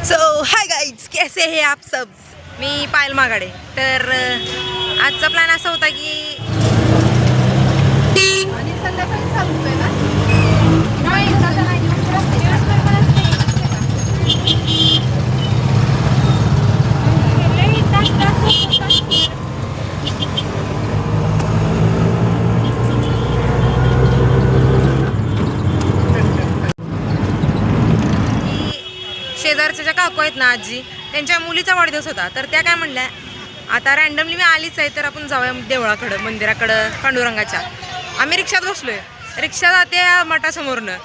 So hi guys, कैसे हैं आप सब। मी पायल मागाडे. तर आजचा प्लॅन असा होता की शेजारच्या ज्या काकू आहेत ना आजी, त्यांच्या मुलीचा वाढदिवस होता. तर त्या काय म्हणल्या, आता रँडमली मी आलीच आहे तर आपण जाऊया देवळाकडं, मंदिराकडं, पांडुरंगाच्या. आम्ही रिक्षात बसलोय, रिक्षा जाते मठासमोरनं.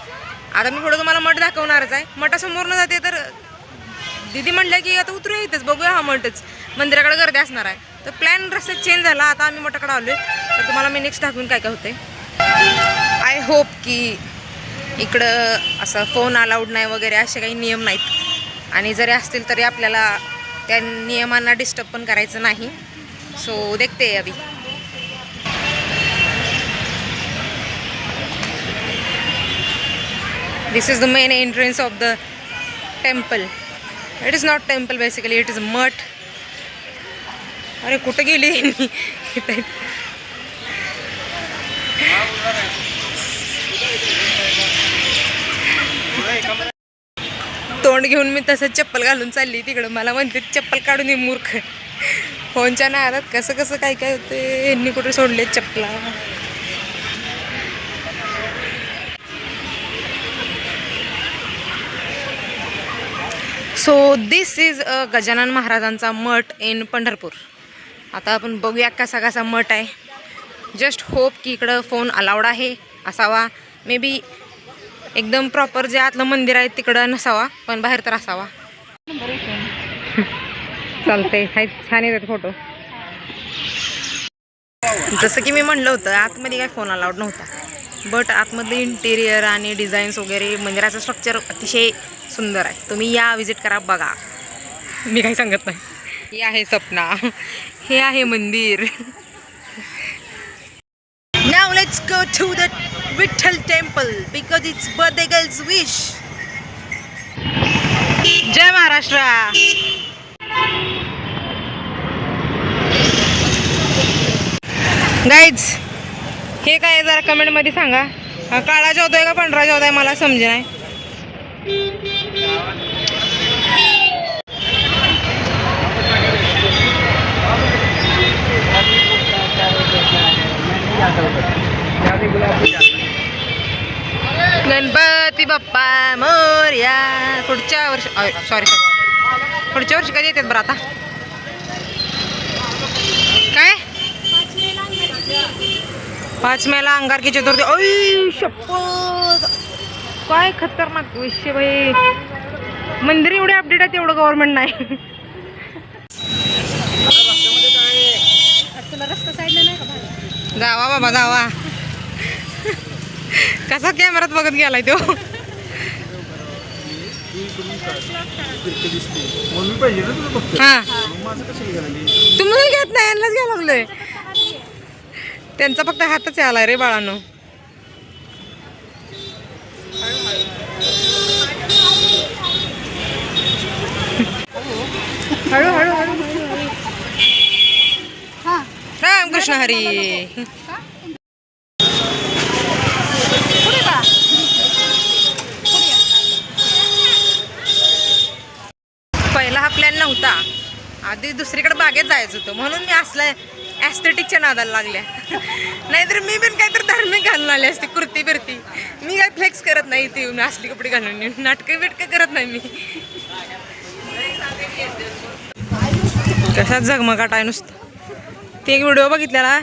आता मी पुढं तुम्हाला मठ दाखवणारच आहे. मठासमोरनं जाते तर दीदी म्हणल्या की आता उतरूया इथंच, बघूया हा मठच, मंदिराकडे गर्दी असणार आहे. तर प्लॅन रस्त्यात चेंज झाला. आता आम्ही मठाकडे आलोय. तर तुम्हाला मी नेक्स्ट दाखवून काय काय होते. आय होप की इकडं असं फोन अलाउड नाही वगैरे असे काही नियम नाहीत, आणि जरी असतील तरी आपल्याला त्या नियमांना डिस्टर्ब पण करायचं नाही. सो देखते अभी. This is the main entrance of the temple. It is not temple basically, it is math. अरे कुठं गेली तोंड घेऊन मी तसंच चप्पल घालून चालली तिकडं. मला म्हणते चप्पल काढून ये मूर्ख. फोनच्या नादात कसं कसं काय काय होते. यांनी कुठे सोडले चप्पला. सो दिस इज गजानन महाराजांचा मठ इन पंढरपूर. आता आपण बघूया कसा कसा मठ आहे. जस्ट होप की इकडं फोन अलाउड आहे असावा. मे बी एकदम प्रॉपर जे आतलं मंदिर आहे तिकडं नसावा, पण बाहेर तर असावा. चालतंय, छान येतात फोटो. जसं की मी म्हणलं होतं, आतमध्ये काय फोन अलाउड नव्हता, बट आतमध्ये इंटिरियर आणि डिझाईन्स वगैरे मंदिराचं स्ट्रक्चर अतिशय सुंदर आहे. तुम्ही या, विजिट करा, बघा. मी काही सांगत नाही. हे आहे सपना, हे आहे मंदिर. Now let's go to the Vitthal temple because it's birthday girl's wish. जय महाराष्ट्र. गाईज, हे काय जरा कमेंट मध्ये सांगा. काळा जेवतोय का पांढरा जेवतोय मला समजे नाही. गणपती बाप्पा मोरया. पुढच्या वर्षी सॉरी पुढच्या वर्षी कधी येतात बरं आता. काय 5 मेला अंगारकी चतुर्थी. ओय शपथ, काय खतरनाक विषय बाई. मंदिर एवढे अपडेट आहे तेवढं गव्हर्नमेंट नाही. जावा बाबा जावा. कसा कॅमेरात बघत गेलाय तो. हा तुम्ही घेत नाही, यांनाच घ्यायला लागलोय. त्यांचा फक्त हातच आलाय रे बाळांनो. हळू हळू हळू. रामकृष्ण हरी. पहिला हा प्लॅन नव्हता. आधी दुसरीकडे बागेत जायचं होतं, म्हणून मी असल्या ॲस्थेटिकच्या नादाला लागल्या. नाहीतर मी पण काहीतरी धार्मिक घालून आले असते, कुर्ती बिरती. मी काय फ्लेक्स करत नाही इथे येऊन असली कपडे घालून. नाटकं बिटकं करत नाही मी. कशात झगमगाट आहे नुसतं. ते एक व्हिडिओ बघितलेला,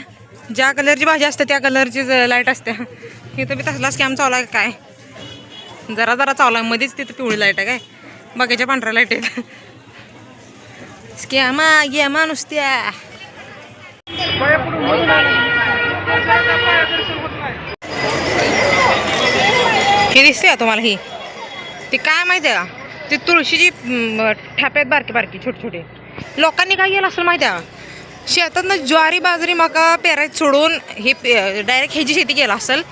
ज्या कलरची भाजी असते त्या कलरची लाईट असते. इथं बी तसला स्कॅम चावला काय. जरा जरा चावला, मध्येच तिथं पिवळी लाईट आहे काय, बाकीच्या पांढऱ्या लाईट आहेत. स्कॅमा गेमा नुसत्या. हे दिसते तुम्हाला. ही ती काय माहिती आहे का, ती तुळशीची ठ्याप्यात बारकी बारकी छोटे छोटे. लोकांनी काय केलं असेल माहिती आहे का, शेतातनं ज्वारी बाजरी मका पेरायचं सोडून हे डायरेक्ट ह्याची शेती केला असेल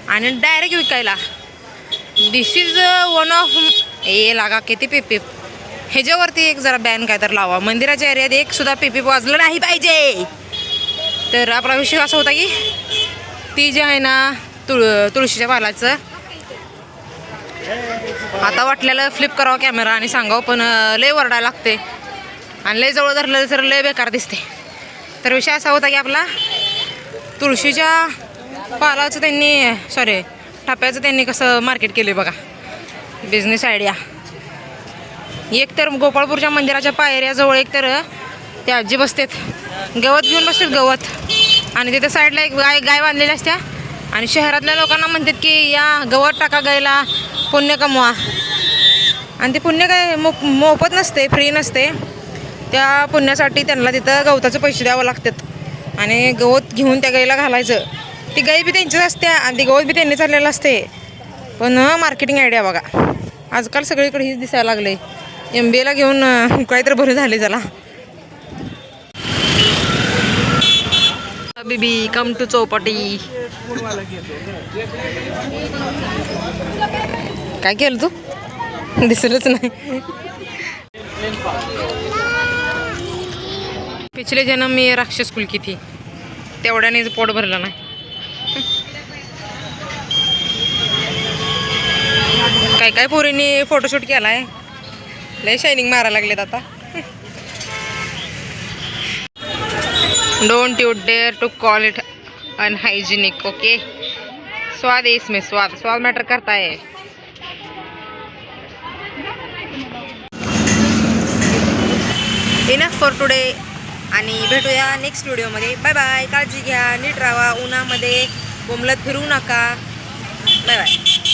आणि डायरेक्ट विकायला. दिस इज वन ऑफ ए लागा किती ह्याच्यावरती एक जरा बॅन काय तर लावा, मंदिराच्या एरियात एक सुद्धा पिपी वाजलं नाही पाहिजे. तर आपला विषय असा होता की ती जी आहे ना तुळशीच्या पालाचं, आता वाटलेलं फ्लिप करावं कॅमेरा आणि सांगावं, पण लय वरडायला लागते आणि लय जवळ धरलं तर लय बेकार दिसते. तर विषय असा होता की आपला तुळशीच्या पालाचं त्यांनी ठप्याचं त्यांनी कसं मार्केट केलं बघा, बिझनेस आयडिया. एक तर गोपाळपूरच्या मंदिराच्या पायऱ्याजवळ एक तर त्या आजी बसतात, गवत घेऊन बसतात गवत, आणि तिथे साईडला एक गाय बांधलेली असत्या आणि शहरातल्या लोकांना म्हणतात की या गवत टाका गायला, पुण्य कमवा. आणि ते पुण्य काय मोफत नसते, फ्री नसते. त्या पुण्यासाठी त्यांना तिथं गवताचे पैसे द्यावं लागतात आणि गवत घेऊन त्या गाईला घालायचं. ती गाई बी त्यांचीच असते आणि ती गवत बी त्यांनी चाललेलं असते. पण मार्केटिंग आयडिया बघा, आजकाल सगळीकडे हेच दिसायला लागले. MBAला घेऊन काहीतरी बरं झाले त्याला. BB come to Chowpatty. काय केलं तू? दिसलंच नाही. पिछले जन्म मी राक्षस कुल की थी, तेवढ्याने पोट भरलं नाही. काय काय पोरींनी फोटोशूट केलाय, लय शायनिंग मारायला लागलेत आता. Don't you dare to call it unhygienic. Okay, स्वाद है इसमें, स्वाद मैटर करता है. इनफ फॉर टुडे, आणि भेटूया नेक्स्ट व्हिडिओमध्ये. Bye bye. काळजी घ्या, नीट राहा, उन्हामध्ये बोंबलत फिरू नका. Bye bye.